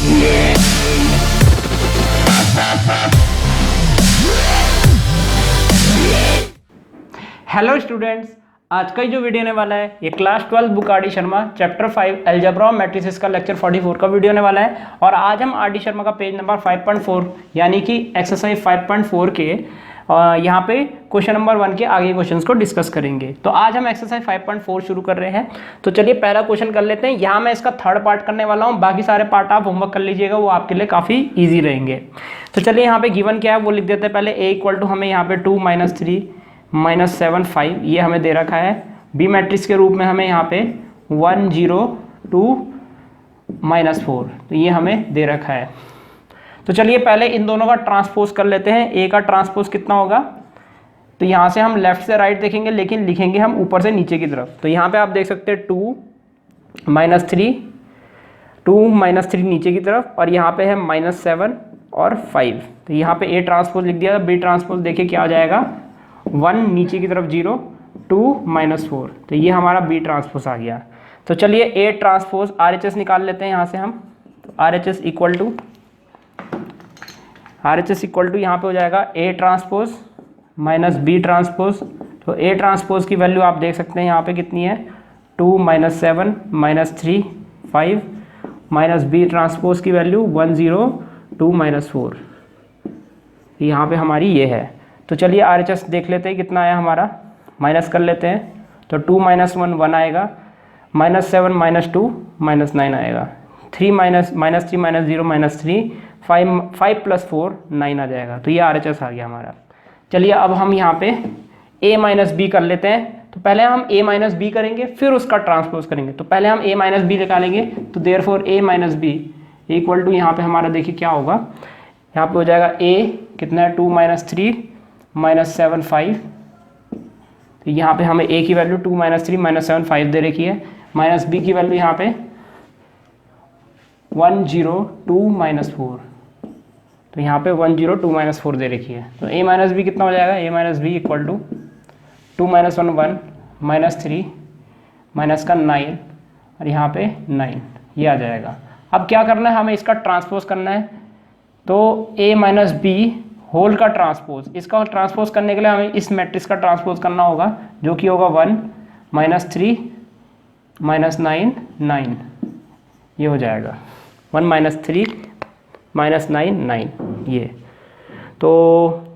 Hello students, आज का जो वीडियो होने वाला है ये class 12 book R D Sharma chapter 5 algebra और मैट्रिसेस का लेक्चर 44 का वीडियो होने वाला है। और आज हम आर डी शर्मा का पेज नंबर 5.4 यानी कि एक्सरसाइज 5.4 के यहाँ पे क्वेश्चन नंबर 1 के आगे क्वेश्चंस को डिस्कस करेंगे। तो आज हम एक्सरसाइज 5.4 शुरू कर रहे हैं। तो चलिए पहला क्वेश्चन कर लेते हैं। यहाँ मैं इसका थर्ड पार्ट करने वाला हूँ, बाकी सारे पार्ट आप होमवर्क कर लीजिएगा, वो आपके लिए काफ़ी ईजी रहेंगे। तो चलिए यहाँ पे गिवन क्या है वो लिख देते हैं पहले। ए इक्वल टू हमें यहाँ पे 2 - 3 - 7 5 ये हमें दे रखा है। बी मैट्रिक्स के रूप में हमें यहाँ पे 1 0 2 -4 तो ये हमें दे रखा है। तो चलिए पहले इन दोनों का ट्रांसपोज कर लेते हैं। ए का ट्रांसपोज कितना होगा, तो यहाँ से हम लेफ्ट से राइट देखेंगे लेकिन लिखेंगे हम ऊपर से नीचे की तरफ। तो यहाँ पे आप देख सकते हैं 2 - 3 नीचे की तरफ, और यहाँ पे है -7 और 5। तो यहाँ पे ए ट्रांसपोज लिख दिया। बी ट्रांसपोज देखिए क्या हो जाएगा, 1 नीचे की तरफ 0 2 -4 तो ये हमारा बी ट्रांसपोज आ गया। तो चलिए A transpose R H S निकाल लेते हैं यहाँ से हम। R H S equal to यहाँ पे हो जाएगा A transpose minus B transpose. तो ए ट्रांसपोज की वैल्यू आप देख सकते हैं यहाँ पे कितनी है, 2 - 7 - 3 5 माइनस बी ट्रांसपोज की वैल्यू 1 0 2 -4 यहाँ पे हमारी ये है। तो चलिए आर एच एस देख लेते हैं कितना आया हमारा, माइनस कर लेते हैं। तो 2 - 1 1 आएगा, -7 - 2 -9 आएगा, 3 - 0 -3 5 + 4 9 आ जाएगा। तो ये आर एच एस आ गया हमारा। चलिए अब हम यहाँ पे a - b कर लेते हैं। तो पहले हम a - b करेंगे फिर उसका ट्रांसपोज करेंगे। तो पहले हम a - b निकालेंगे। तो therefore a - b equal to यहाँ पे हमारा देखिए क्या होगा, यहाँ पे हो जाएगा a कितना है 2 - 3 - 7 5। तो यहाँ पे हमें a की वैल्यू 2 - 3 - 7 5 दे रखी है, माइनस b की वैल्यू यहाँ पे 1 0 2 -4। तो यहाँ पे 1 0 2 -4 दे रखी है। तो a - b कितना हो जाएगा, a - b equal to 2 - 1 1 -3 minus का 9 और यहाँ पे 9 ये आ जाएगा। अब क्या करना है, हमें इसका ट्रांसपोज करना है। तो a - b होल का ट्रांसपोज, इसका ट्रांसपोज करने के लिए हमें इस मैट्रिक्स का ट्रांसपोज करना होगा जो कि होगा 1 - 3 -9 9 ये हो जाएगा 1 - 3 -9 9 ये। तो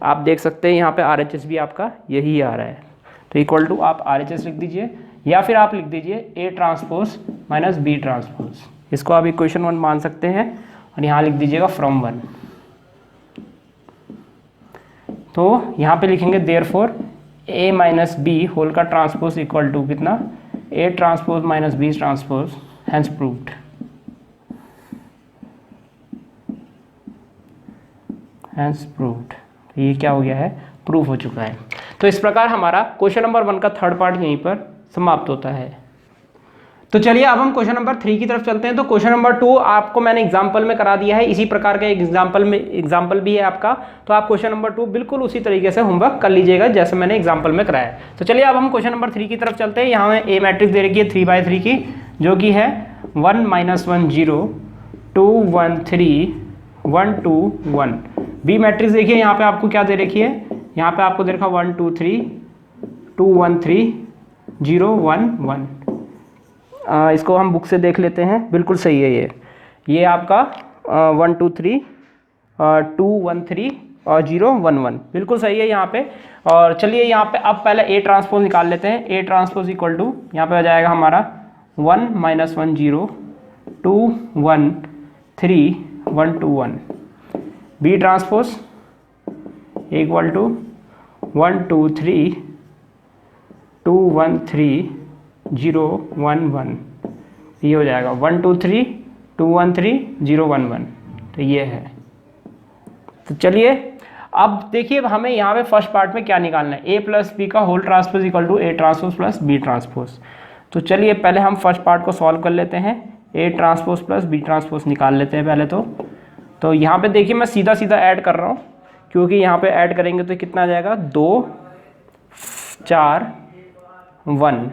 आप देख सकते हैं यहाँ पे आर एच एस भी आपका यही आ रहा है। तो इक्वल टू आप आर एच एस लिख दीजिए या फिर आप लिख दीजिए A transpose minus B transpose. इसको आप इक्वेशन 1 मान सकते हैं और यहाँ लिख दीजिएगा फ्रॉम 1। तो यहाँ पे लिखेंगे देयरफॉर a - b होल का ट्रांसपोज इक्वल टू कितना, a transpose minus b transpose, hence proved. Hence proved ये क्या हो गया है, प्रूफ हो चुका है। तो इस प्रकार हमारा क्वेश्चन नंबर 1 का थर्ड पार्ट यहीं पर समाप्त होता है। तो चलिए अब हम क्वेश्चन नंबर 3 की तरफ चलते हैं। तो क्वेश्चन नंबर 2 आपको मैंने एग्जाम्पल में करा दिया है, इसी प्रकार का एक एग्जाम्पल भी है आपका। तो आप क्वेश्चन नंबर 2 बिल्कुल उसी तरीके से होमवर्क कर लीजिएगा जैसे मैंने एग्जाम्पल में कराया है। तो चलिए अब हम क्वेश्चन नंबर 3 की तरफ चलते हैं। यहाँ में ए मैट्रिक्स दे रखी है 3/3 की, जो कि है 1 - 1 0 2 1 3 1 2 1। बी मैट्रिक्स देखिए यहाँ पे आपको क्या दे रखी है, यहाँ पे आपको दे रखा 1 2 3 2 1 3 0 1 1। इसको हम बुक से देख लेते हैं, बिल्कुल सही है ये आपका 1 2 3 2 1 3 और 0 1 1 बिल्कुल सही है यहाँ पे। और चलिए यहाँ पे अब पहले ए ट्रांसपोज निकाल लेते हैं। ए ट्रांसपोज इक्वल टू यहाँ पे हो जाएगा हमारा 1 - 1 0 2 1 3 1 2 1। B transpose equal to 1 2 3 2 1 3 0 1 1। ये हो जाएगा 1 2 3 2 1 3 0 1 1। तो ये है। तो चलिए अब देखिए हमें यहाँ पे फर्स्ट पार्ट में क्या निकालना है, a + b का whole transpose equal to a transpose plus b transpose. तो चलिए पहले हम फर्स्ट पार्ट को सॉल्व कर लेते हैं। a transpose plus b transpose निकाल लेते हैं पहले। तो यहाँ पे देखिए मैं सीधा सीधा ऐड कर रहा हूँ, क्योंकि यहाँ पे ऐड करेंगे तो कितना आ जाएगा 2 4 1।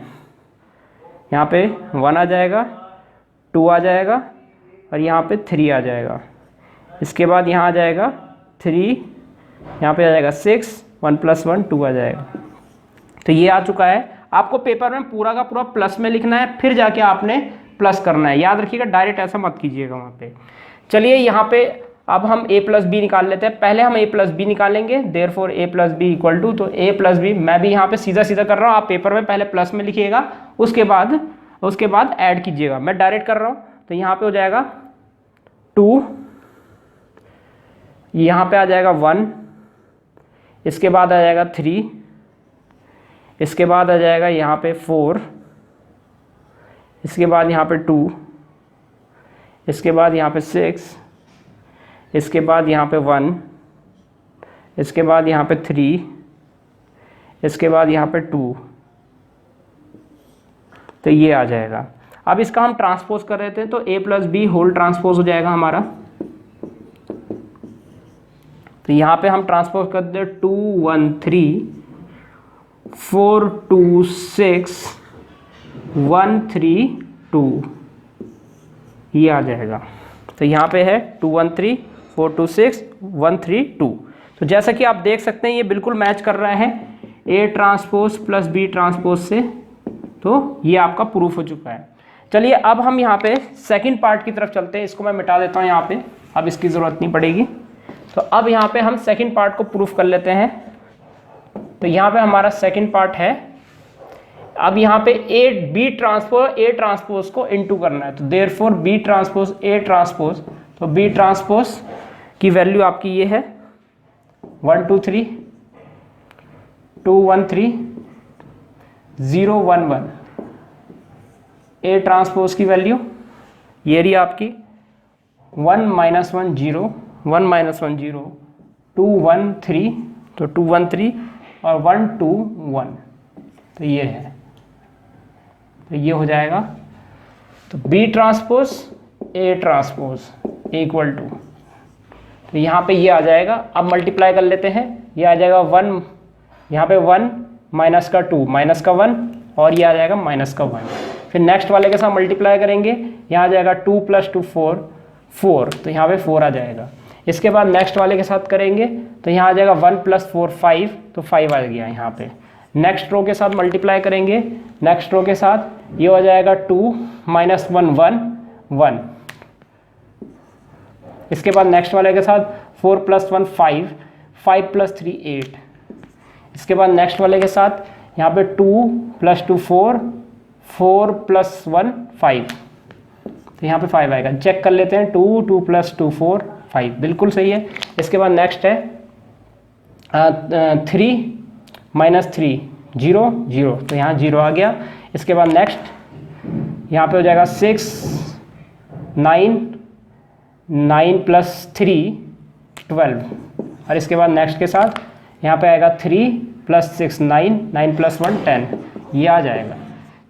यहाँ पे 1 आ जाएगा, 2 आ जाएगा और यहाँ पे 3 आ जाएगा। इसके बाद यहाँ आ जाएगा 3, यहाँ पे आ जाएगा 6, 1 + 1 2 आ जाएगा। तो ये आ चुका है। आपको पेपर में पूरा का पूरा प्लस में लिखना है, फिर जाके आपने प्लस करना है। याद रखिएगा, डायरेक्ट ऐसा मत कीजिएगा वहाँ पे। चलिए यहाँ पे अब हम a + b निकाल लेते हैं। पहले हम a + b निकालेंगे, देयरफॉर a + b = तो a + b, मैं भी यहाँ पे सीधा सीधा कर रहा हूँ, आप पेपर में पहले प्लस में लिखिएगा, उसके बाद ऐड कीजिएगा। मैं डायरेक्ट कर रहा हूँ, तो यहाँ पे हो जाएगा 2, यहाँ पे आ जाएगा 1, इसके बाद आ जाएगा 3, इसके बाद आ जाएगा यहाँ पे 4, इसके बाद यहाँ पे 2, इसके बाद यहाँ पे 6, इसके बाद यहाँ पे 1, इसके बाद यहाँ पे 3, इसके बाद यहाँ पे 2। तो ये आ जाएगा। अब इसका हम ट्रांसपोज कर रहे थे, तो a + b होल ट्रांसपोज हो जाएगा हमारा। तो यहाँ पे हम ट्रांसपोज कर दें 2 1 3 4 2 6 1 3 2, ये आ जाएगा। तो यहाँ पे है 2 1 3 4 2 6 1 3 2। तो जैसा कि आप देख सकते हैं ये बिल्कुल मैच कर रहा है A ट्रांसपोज + B ट्रांसपोज से। तो ये आपका प्रूफ हो चुका है। चलिए अब हम यहाँ पे सेकंड पार्ट की तरफ चलते हैं। इसको मैं मिटा देता हूँ यहाँ पे, अब इसकी ज़रूरत नहीं पड़ेगी। तो अब यहाँ पे हम सेकंड पार्ट को प्रूफ कर लेते हैं। तो यहाँ पे हमारा सेकंड पार्ट है। अब यहाँ पे A ट्रांसपोज को इनटू करना है, तो therefore B transpose A transpose, तो B ट्रांसपोज की वैल्यू आपकी ये है 1 2 3 2 1 3 0 1 1। A ट्रांसपोज की वैल्यू ये रही आपकी 1 - 1 0 1 - 1 0 2 1 3, तो 2 1 3 और 1 2 1, तो ये है। तो ये हो जाएगा। तो B ट्रांसपोज A ट्रांसपोज = तो यहाँ पे ये आ जाएगा। अब मल्टीप्लाई कर लेते हैं, ये आ जाएगा 1, यहाँ पे 1 माइनस का 2 माइनस का 1, और ये आ जाएगा माइनस का 1। फिर नेक्स्ट वाले के साथ मल्टीप्लाई करेंगे, यहाँ आ जाएगा 2 + 2 4, तो यहाँ पे 4 आ जाएगा। इसके बाद नेक्स्ट वाले के साथ करेंगे, तो यहाँ आ जाएगा 1 + 4 5, तो 5 आ गया यहाँ पे। नेक्स्ट रो के साथ मल्टीप्लाई करेंगे, नेक्स्ट रो के साथ ये हो जाएगा 2 - 1 1 1। इसके बाद नेक्स्ट वाले के साथ 4 + 1 5, 5 + 3 8। इसके बाद नेक्स्ट वाले के साथ यहाँ पे 2 + 2 4, 4 + 1 5, तो यहाँ पे 5 आएगा। चेक कर लेते हैं, 2 2 + 2 4 5, बिल्कुल सही है। इसके बाद नेक्स्ट है 3 - 3 0 0, तो यहाँ 0 आ गया। इसके बाद नेक्स्ट यहाँ पे हो जाएगा 6 9 9 + 3 12, और इसके बाद नेक्स्ट के साथ यहाँ पे आएगा 3 + 6 9 9 + 1 10, ये आ जाएगा।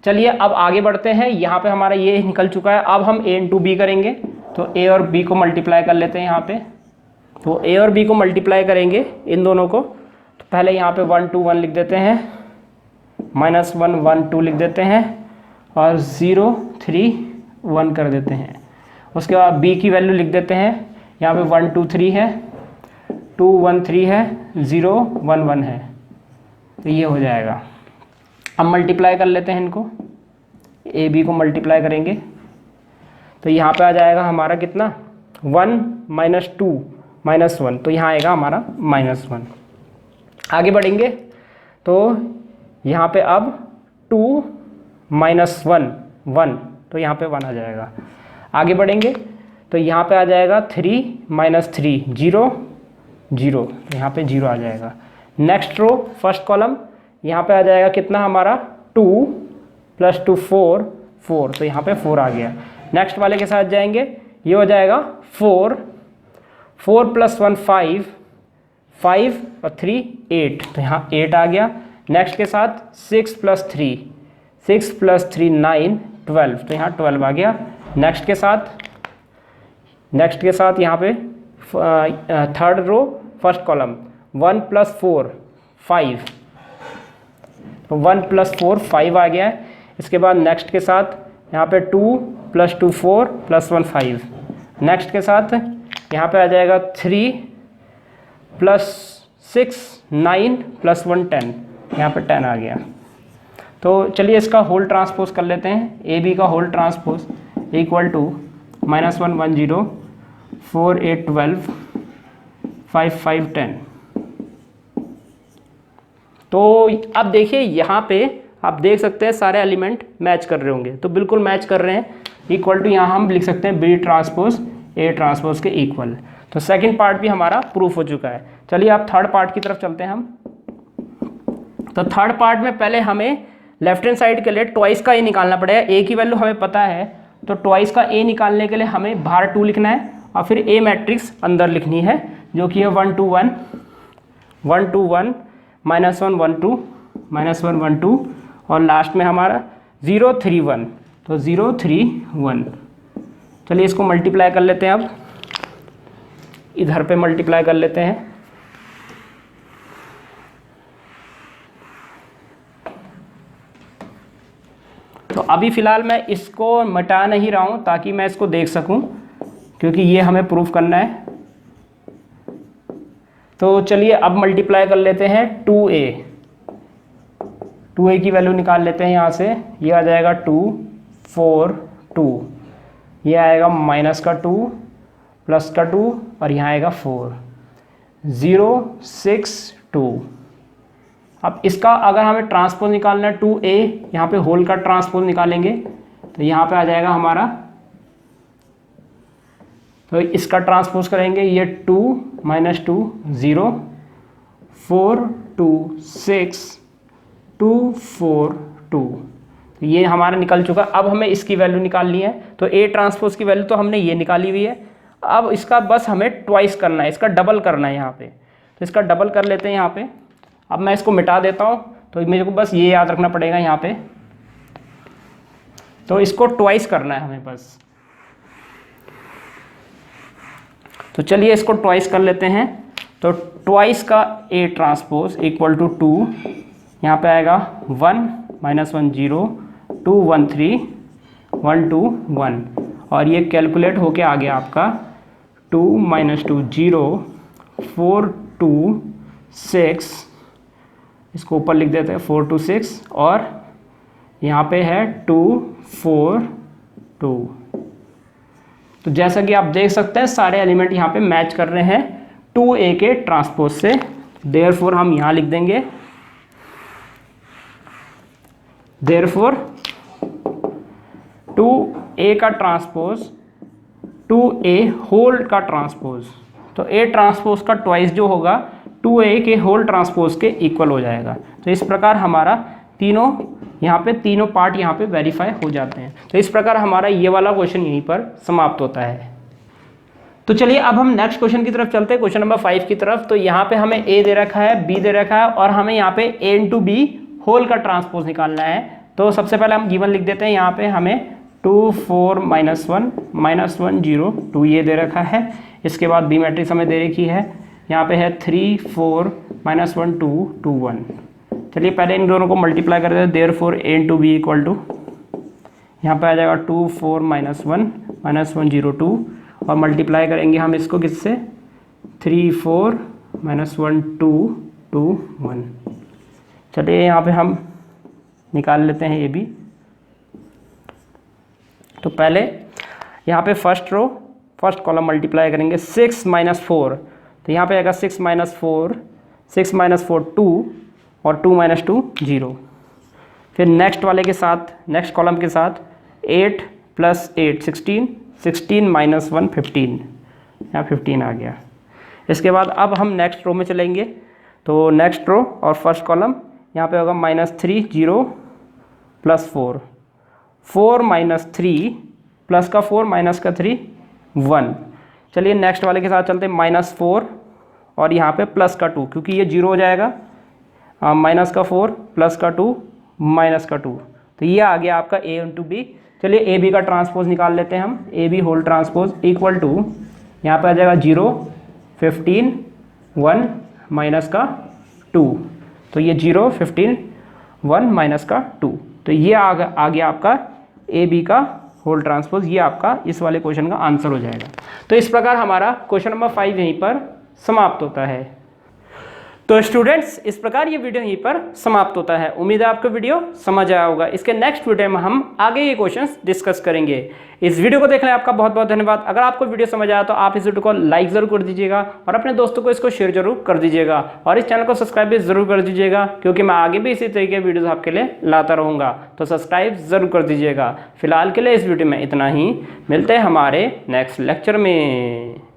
चलिए अब आगे बढ़ते हैं। यहाँ पे हमारा ये निकल चुका है। अब हम A × B करेंगे, तो A और B को मल्टीप्लाई कर लेते हैं यहाँ पे। तो A और B को मल्टीप्लाई करेंगे इन दोनों को, तो पहले यहाँ पे 1 2 1 लिख देते हैं, -1 1 2 लिख देते हैं, और 0 3 1 कर देते हैं। उसके बाद B की वैल्यू लिख देते हैं, यहाँ पे 1 2 3 है, 2 1 3 है, 0 1 1 है, तो ये हो जाएगा। अब मल्टीप्लाई कर लेते हैं इनको, A B को मल्टीप्लाई करेंगे, तो यहाँ पे आ जाएगा हमारा कितना 1 - 2 - 1, तो यहाँ आएगा हमारा -1। आगे बढ़ेंगे तो यहाँ पे अब 2 - 1 1, तो यहाँ पे 1 आ जाएगा। आगे बढ़ेंगे तो यहाँ पे आ जाएगा 3 - 3 0 0, तो यहाँ पे 0 आ जाएगा। नेक्स्ट रो फर्स्ट कॉलम, यहाँ पे आ जाएगा कितना हमारा 2 + 2 4 4, तो यहाँ पे 4 आ गया। नेक्स्ट वाले के साथ जाएंगे, ये हो जाएगा 4 + 1 5 5 और 3 8, तो यहाँ 8 आ गया। नेक्स्ट के साथ 6 + 3 6 + 3 9 12, तो यहाँ 12 आ गया। नेक्स्ट के साथ यहाँ पे थर्ड रो फर्स्ट कॉलम 1 + 4 5, तो 1 + 4 5 आ गया है। इसके बाद नेक्स्ट के साथ यहाँ पे 2 + 2 4 + 1 5, नेक्स्ट के साथ यहाँ पे आ जाएगा 3 + 6 9 + 1 10, यहाँ पे 10 आ गया। तो चलिए इसका होल ट्रांसपोज कर लेते हैं। ए बी का होल ट्रांसपोज इक्वल टू -1 1 0 4 8 12 5 5 10। तो अब देखिए यहाँ पे आप देख सकते हैं सारे एलिमेंट मैच कर रहे होंगे, तो बिल्कुल मैच कर रहे हैं। इक्वल टू यहाँ हम लिख सकते हैं बी ट्रांसपोज ए ट्रांसपोज के इक्वल। तो सेकंड पार्ट भी हमारा प्रूफ हो चुका है। चलिए आप थर्ड पार्ट की तरफ चलते हैं हम। तो थर्ड पार्ट में पहले हमें लेफ्ट हैंड साइड के लिए ट्वाइस का ए निकालना पड़ेगा। ए की वैल्यू हमें पता है, तो ट्वाइस का ए निकालने के लिए हमें बाहर 2 लिखना है और फिर ए मैट्रिक्स अंदर लिखनी है, जो कि है 1 2 1 1 2 1 -1 1 2 -1 1 2 और लास्ट में हमारा 0 3 1, तो 0 3 1। चलिए इसको मल्टीप्लाई कर लेते हैं। अब इधर पे मल्टीप्लाई कर लेते हैं। तो अभी फ़िलहाल मैं इसको मिटा नहीं रहा हूँ ताकि मैं इसको देख सकूँ, क्योंकि ये हमें प्रूफ करना है। तो चलिए अब मल्टीप्लाई कर लेते हैं 2a की वैल्यू निकाल लेते हैं यहाँ से। ये आ जाएगा 2 4 2, ये आएगा -2 +2 और यहाँ आएगा 4 0 6 2। अब इसका अगर हमें ट्रांसपोज निकालना है 2a, यहाँ पे होल का ट्रांसपोज निकालेंगे तो यहाँ पे आ जाएगा हमारा, तो इसका ट्रांसपोज करेंगे ये 2 -2 0 4 2 6 2 4 2। तो ये हमारा निकल चुका। अब हमें इसकी वैल्यू निकालनी है। तो ए ट्रांसपोज की वैल्यू तो हमने ये निकाली हुई है। अब इसका बस हमें ट्वाइस करना है, इसका डबल करना है यहाँ पे। तो इसका डबल कर लेते हैं यहाँ पे। अब मैं इसको मिटा देता हूँ, तो मेरे को बस ये याद रखना पड़ेगा यहाँ पे। तो इसको ट्वाइस करना है हमें बस। तो चलिए इसको ट्वाइस कर लेते हैं। तो ट्वाइस का ए ट्रांसपोज इक्वल टू 2, यहाँ पे आएगा 1 -1 0 2 1 3 1 2 1, और ये कैलकुलेट होके आ गया आपका 2 -2 0 4 2 6, इसको ऊपर लिख देते हैं 4 2 6, और यहाँ पे है 2 4 2। तो जैसा कि आप देख सकते हैं सारे एलिमेंट यहाँ पे मैच कर रहे हैं 2a के ट्रांसपोज से। देयरफॉर हम यहाँ लिख देंगे, देयरफॉर 2a का ट्रांसपोज 2a होल का ट्रांसपोज, तो a ट्रांसपोज का ट्वाइस जो होगा 2a के होल ट्रांसपोज के इक्वल हो जाएगा। तो इस प्रकार हमारा तीनों यहाँ पे तीनों पार्ट यहाँ पे वेरीफाई हो जाते हैं। तो इस प्रकार हमारा ये वाला क्वेश्चन यहीं पर समाप्त होता है। तो चलिए अब हम नेक्स्ट क्वेश्चन की तरफ चलते हैं, क्वेश्चन नंबर 5 की तरफ। तो यहाँ पे हमें a दे रखा है, b दे रखा है, और हमें यहाँ पे a इंटू b होल का ट्रांसपोज निकालना है। तो सबसे पहले हम गिवन लिख देते हैं। यहाँ पे हमें 2 4 -1 -1 0 2 ये दे रखा है। इसके बाद b मैट्रिक्स हमें दे रखी है, यहाँ पे है 3 4 -1 2 2 1। चलिए पहले इन दोनों को मल्टीप्लाई कर देते हैं। Therefore a into B equal to, यहाँ पे आ जाएगा 2 4 -1 0 2, और मल्टीप्लाई करेंगे हम इसको किससे 3 4 -1 2 2 1। चलिए यहाँ पे हम निकाल लेते हैं ये भी। तो पहले यहाँ पे फर्स्ट कॉलम मल्टीप्लाई करेंगे 6 - 4, तो यहाँ पे आएगा 6 - 4 2, और 2 - 2 0। फिर नेक्स्ट वाले के साथ, नेक्स्ट कॉलम के साथ 8 + 8 16 16 - 1 15, यहाँ 15 आ गया। इसके बाद अब हम नेक्स्ट रो में चलेंगे। तो नेक्स्ट रो और फर्स्ट कॉलम यहाँ पे होगा -3 0 + 4 4 - 3 प्लस का 4 माइनस का 3 1। चलिए नेक्स्ट वाले के साथ चलते हैं -4 और यहाँ पे प्लस का 2, क्योंकि ये 0 हो जाएगा। माइनस का 4 प्लस का 2 माइनस का 2, तो ये आ गया आपका a इंटू बी। चलिए ए बी का ट्रांसपोज निकाल लेते हैं हम। A B whole transpose equal to, यहाँ पे आ जाएगा 0 15 1 माइनस का 2, तो ये 0 15 1 माइनस का 2, तो ये आ गया आपका ए बी का होल ट्रांसपोज, ये आपका इस वाले क्वेश्चन का आंसर हो जाएगा। तो इस प्रकार हमारा क्वेश्चन नंबर 5 यहीं पर समाप्त होता है। तो स्टूडेंट्स, इस प्रकार ये वीडियो यहीं पर समाप्त होता है। उम्मीद है आपको वीडियो समझ आया होगा। इसके नेक्स्ट वीडियो में हम आगे ये क्वेश्चंस डिस्कस करेंगे। इस वीडियो को देखने आपका बहुत बहुत धन्यवाद। अगर आपको वीडियो समझ आया तो आप इस वीडियो को लाइक जरूर कर दीजिएगा और अपने दोस्तों को इसको शेयर जरूर कर दीजिएगा और इस चैनल को सब्सक्राइब भी जरूर कर दीजिएगा, क्योंकि मैं आगे भी इसी तरीके के वीडियोस आपके लिए लाता रहूँगा। तो सब्सक्राइब जरूर कर दीजिएगा। फिलहाल के लिए इस वीडियो में इतना ही, मिलते हैं हमारे नेक्स्ट लेक्चर में।